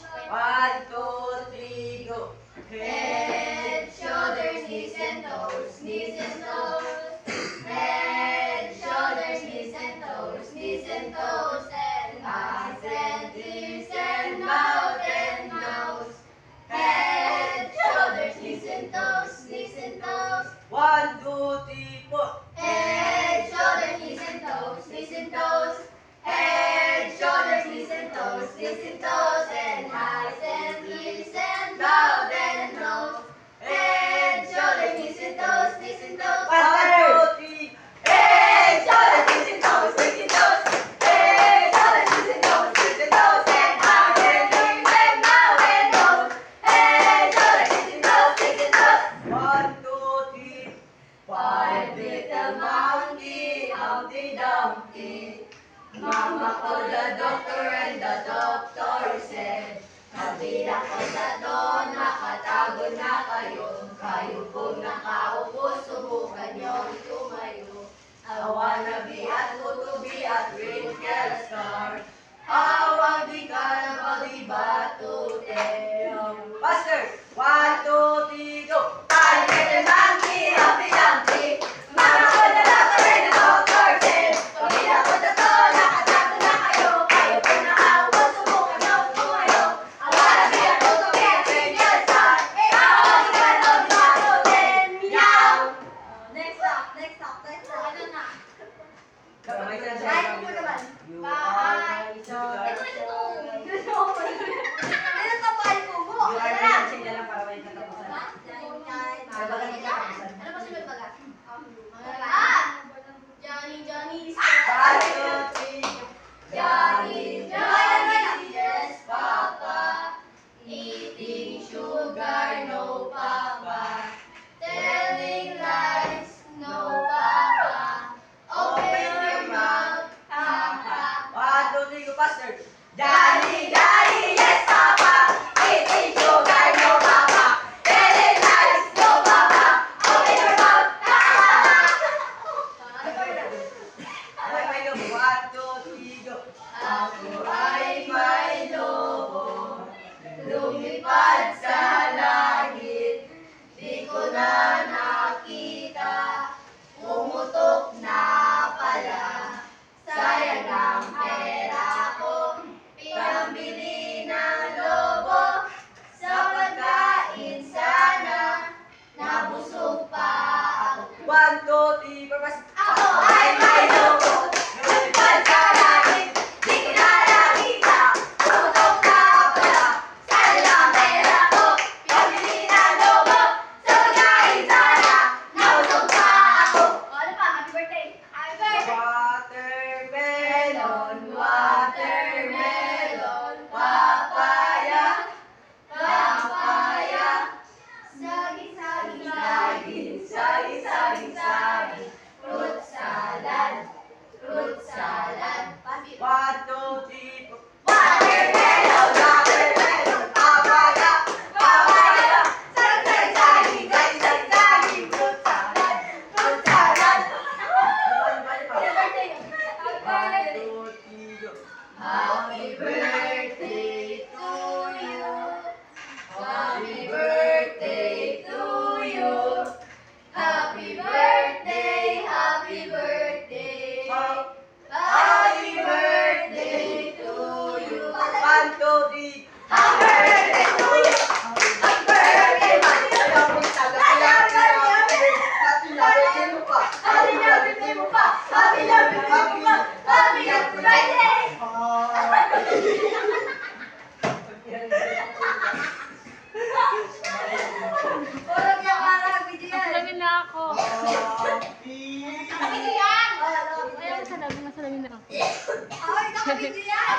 1, 2, 3, go. Head, shoulders, knees and toes, knees and toes. Head, shoulders, knees and toes, knees and toes. And eyes and ears and mouth and nose. Head, shoulders, knees and toes, knees and toes. 1, 2, 3, 4. Head, shoulders, knees and toes, knees and toes. Head, shoulders, knees and toes, knees and toes. And eyes and ears and mouth and nose. Head, shoulders, knees and toes, knees and toes. 1, 2, 3. Head, shoulders, knees and toes, knees and toes. Head, shoulders, knees and toes, knees and toes. And eyes and ears and mouth and nose. Head, shoulders, knees and toes, knees and toes. 1, 2, 3. Five little monkey, Humpty Dumpty. Mama called the doctor and the doctor said, Nabila ko na doon, nakatago na kayo. Kayo pong nakaupo, subukan niyong tumayo. I wanna be at to be at Wrinkle Star. I want the carnival batute. Faster. 1, 2, 3, go. Five little monkey, Humpty Dumpty. Mama called the doctor and the doctor said, Nabila ko na doon, nakatago na kayo. Kayo pong nakaupo, subukan niyong tumayo. I wanna be at to be at Wrinkle Star. I want the carnival batute. Meow! Next up. Ano na? Kamay ka na Ay, mo naman. You Bye. are my sugar. Ano ka ba yung bubo? You are my sunshine na lang para may katapusan. Ano ba sunod baga? Johnny. 1, 2, 3. Johnny, yes, Papa. Eating sugar, no, Papa. Telling lies, no, Papa. Open your mouth, ha. 1, 2, 3, go faster. Johnny, yes, Papa. Eating sugar, no, Papa. Telling lies, no, Papa. Open your mouth, ha. Ay, 1, 2, 3, go. Ako ay may lobo, lumipad sa langit, di ko na nakita, pumutok na pala, sayang ang pera ko, pinambili ng lobo, sa pagkain sana, nabusog pa ako. 1, 2, 3, 4, faster. Ako ay may lobo, lumipad sa langit, di ko na nakita, pumutok na pala, sayang ang pera ko, pinambili ng lobo, sa pagkain sana, nabusog pa ako. O, ano pa? Happy birthday! Happy birthday! Watermelon, papaya, saging, fruit salad, 1, 2, 3, 4. watermelon, papaya, saging, fruit salad. Happy birthday to you. Happy birthday to you. Happy birthday, happy birthday. Happy birthday to you. 1, 2, 3. Happy birthday to you. Happy birthday, happy birthday mo pa. Happy birthday. Walang yung harap, video yan. Salamin na ako. Video yan. Ayaw, salamin na ako. Ay, naka-video yan.